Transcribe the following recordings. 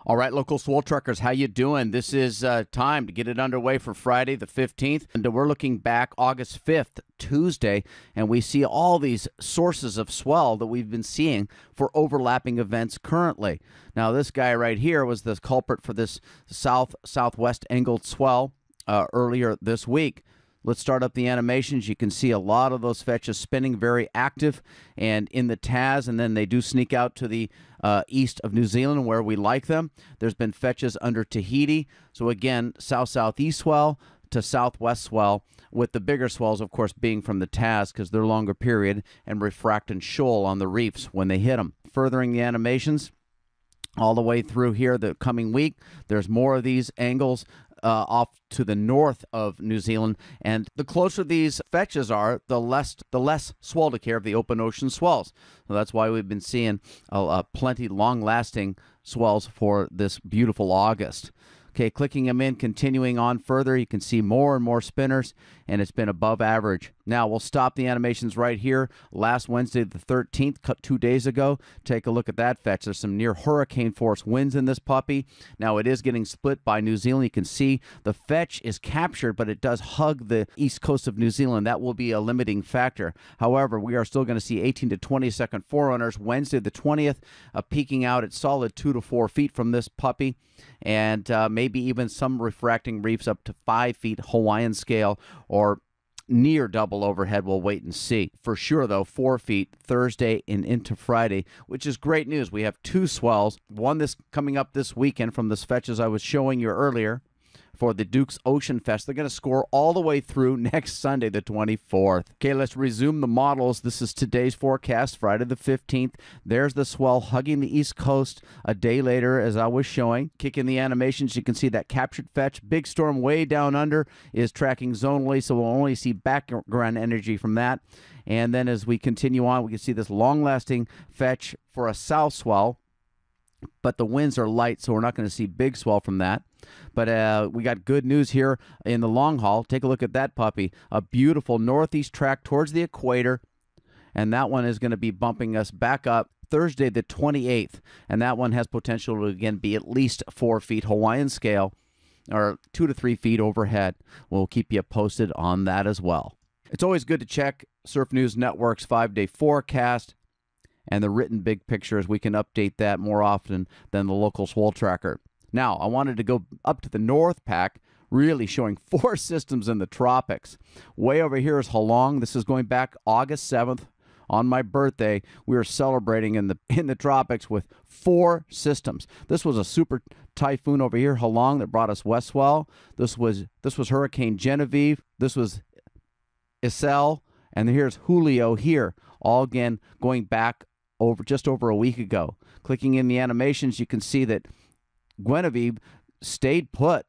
All right, local swell truckers, how you doing? This is time to get it underway for Friday the 15th. And we're looking back August 5th, Tuesday, and we see all these sources of swell that we've been seeing for overlapping events currently. Now, this guy right here was the culprit for this southwest angled swell earlier this week. Let's start up the animations. You can see a lot of those fetches spinning, very active and in the TAS, and then they do sneak out to the east of New Zealand where we like them. There's been fetches under Tahiti. So again, south-southeast swell to southwest swell, with the bigger swells, of course, being from the TAS because they're longer period and refract and shoal on the reefs when they hit them. Furthering the animations all the way through here the coming week, there's more of these angles off to the north of New Zealand, and the closer these fetches are, the less swell to care of the open ocean swells. So that's why we've been seeing plenty long-lasting swells for this beautiful August. Okay, clicking them in, continuing on further, you can see more and more spinners, and it's been above average. Now, we'll stop the animations right here. Last Wednesday, the 13th, 2 days ago, take a look at that fetch. There's some near hurricane force winds in this puppy. Now, it is getting split by New Zealand. You can see the fetch is captured, but it does hug the east coast of New Zealand. That will be a limiting factor. However, we are still going to see 18 to 20 second forerunners. Wednesday, the 20th, peaking out at solid 2 to 4 feet from this puppy, and maybe even some refracting reefs up to 5 feet Hawaiian scale or near double overhead. We'll wait and see. For sure, though, 4 feet Thursday and into Friday, which is great news. We have 2 swells, one this coming up this weekend from the fetches I was showing you earlier for the Duke's Ocean Fest. They're going to score all the way through next Sunday, the 24th. Okay, let's resume the models. This is today's forecast, Friday the 15th. There's the swell hugging the East Coast a day later, as I was showing. Kicking the animations, you can see that captured fetch. Big storm way down under is tracking zonally, so we'll only see background energy from that. And then as we continue on, we can see this long-lasting fetch for a south swell, but the winds are light, so we're not going to see big swell from that. But we got good news here in the long haul. Take a look at that puppy. A beautiful northeast track towards the equator, and that one is going to be bumping us back up Thursday the 28th, and that one has potential to, again, be at least 4 feet Hawaiian scale or 2 to 3 feet overhead. We'll keep you posted on that as well. It's always good to check Surf News Network's 5-day forecast and the written big pictures. We can update that more often than the local swell tracker. Now, I wanted to go up to the North Pac, really showing 4 systems in the tropics. Way over here is Halong. This is going back August 7th. On my birthday, we were celebrating in the tropics with 4 systems. This was a super typhoon over here, Halong, that brought us west swell. This was Hurricane Genevieve. This was Iselle, and here's Julio here, all again going back just over a week ago. Clicking in the animations, you can see that Genevieve stayed put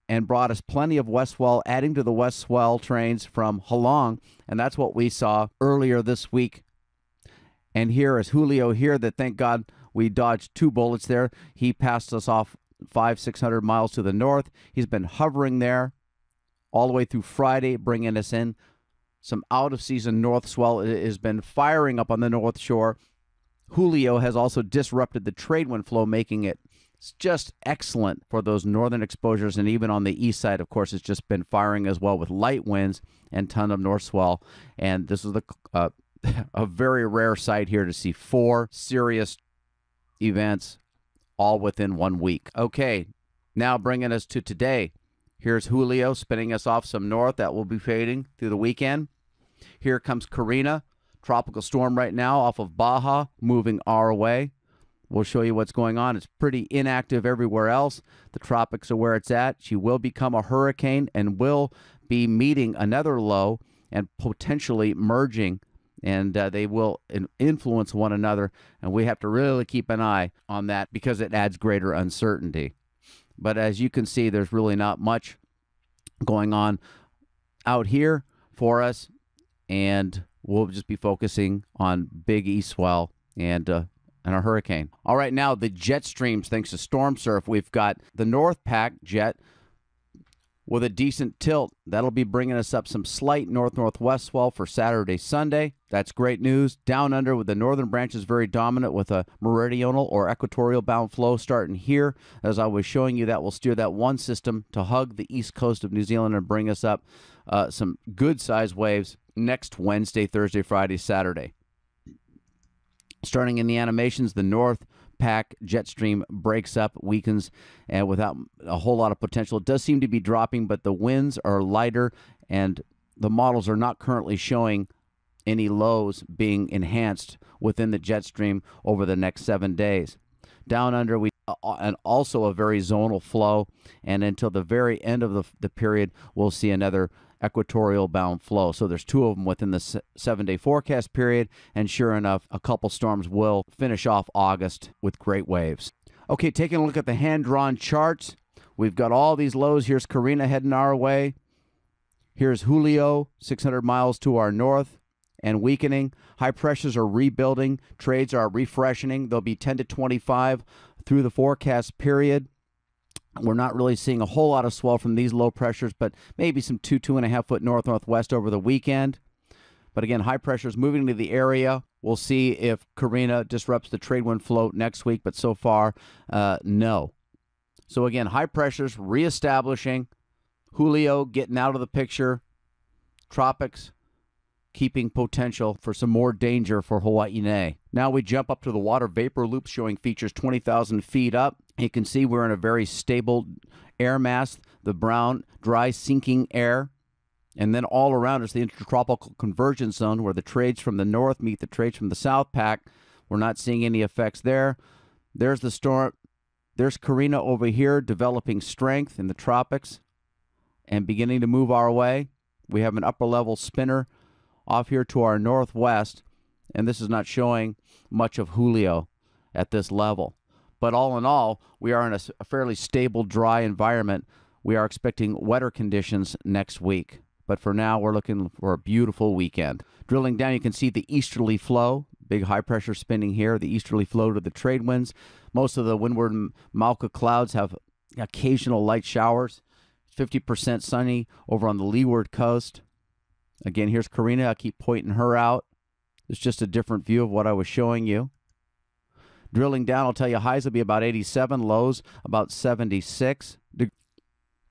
and brought us plenty of west swell, adding to the west swell trains from Halong, and that's what we saw earlier this week. And here is Julio here that, thank God, we dodged 2 bullets there. He passed us off 500-600 miles to the north. He's been hovering there all the way through Friday, bringing us in some out-of-season north swell. It has been firing up on the north shore. Julio has also disrupted the trade wind flow, making it just excellent for those northern exposures, and even on the east side, of course, it's just been firing as well with light winds and ton of north swell. And this is a very rare sight here to see 4 serious events all within 1 week. Okay, now bringing us to today. Here's Julio spinning us off some north that will be fading through the weekend. Here comes Karina, tropical storm right now off of Baja, moving our way. We'll show you what's going on. It's pretty inactive everywhere else. The tropics are where it's at. She will become a hurricane and will be meeting another low and potentially merging, and they will influence one another, and we have to really keep an eye on that because it adds greater uncertainty. But as you can see, there's really not much going on out here for us, and we'll just be focusing on big east swell and a hurricane. All right, now the jet streams, thanks to Storm Surf, we've got the North Pac jet with a decent tilt. That'll be bringing us up some slight north-northwest swell for Saturday, Sunday. That's great news. Down under with the northern branches very dominant with a meridional or equatorial bound flow starting here. As I was showing you, that will steer that one system to hug the east coast of New Zealand and bring us up some good-sized waves next Wednesday, Thursday, Friday, Saturday. Starting in the animations, the north pack jet stream breaks up, weakens, and without a whole lot of potential. It does seem to be dropping, but the winds are lighter, and the models are not currently showing any lows being enhanced within the jet stream over the next 7 days. Down under, we and also a very zonal flow, and until the very end of the period, we'll see another equatorial bound flow. So there's two of them within the 7-day forecast period, and sure enough, a couple storms will finish off August with great waves. Okay, taking a look at the hand-drawn charts, we've got all these lows. Here's Carina heading our way. Here's Julio, 600 miles to our north and weakening. High pressures are rebuilding. Trades are refreshing. They'll be 10 to 25 through the forecast period. We're not really seeing a whole lot of swell from these low pressures, but maybe some 2.5 foot north-northwest over the weekend. But again, high pressures moving into the area. We'll see if Carina disrupts the trade wind flow next week, but so far, no. So again, high pressures reestablishing. Julio getting out of the picture. Tropics keeping potential for some more danger for Hawaii. Now we jump up to the water vapor loop showing features 20,000 feet up. You can see we're in a very stable air mass, the brown, dry, sinking air. And then all around us, the intertropical convergence zone where the trades from the north meet the trades from the south pack. We're not seeing any effects there. There's the storm. There's Carina over here developing strength in the tropics and beginning to move our way. We have an upper level spinner off here to our northwest, and this is not showing much of Julio at this level. But all in all, we are in a fairly stable, dry environment. We are expecting wetter conditions next week. But for now, we're looking for a beautiful weekend. Drilling down, you can see the easterly flow. Big high pressure spinning here, the easterly flow to the trade winds. Most of the windward Mauka clouds have occasional light showers. 50% sunny over on the leeward coast. Again, here's Carina. I keep pointing her out. It's just a different view of what I was showing you. Drilling down, I'll tell you highs will be about 87, lows about 76.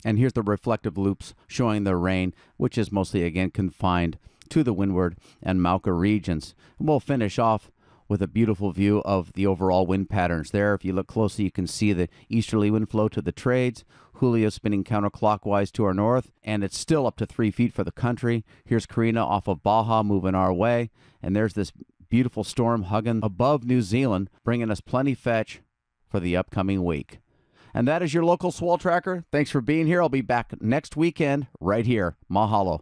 And here's the reflective loops showing the rain, which is mostly, again, confined to the windward and Mauka regions. And we'll finish off with a beautiful view of the overall wind patterns there. If you look closely, you can see the easterly wind flow to the trades. Julio spinning counterclockwise to our north, and it's still up to 3 feet for the country. Here's Carina off of Baja moving our way, and there's this beautiful storm hugging above New Zealand, bringing us plenty fetch for the upcoming week. And that is your local swell tracker. Thanks for being here. I'll be back next weekend right here. Mahalo.